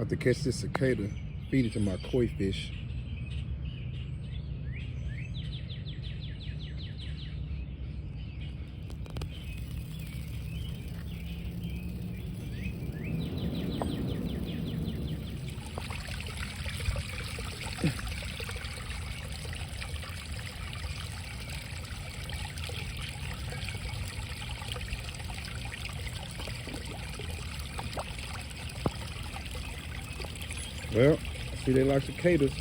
About to catch this cicada, feed it to my koi fish. Well, I see they like cicadas.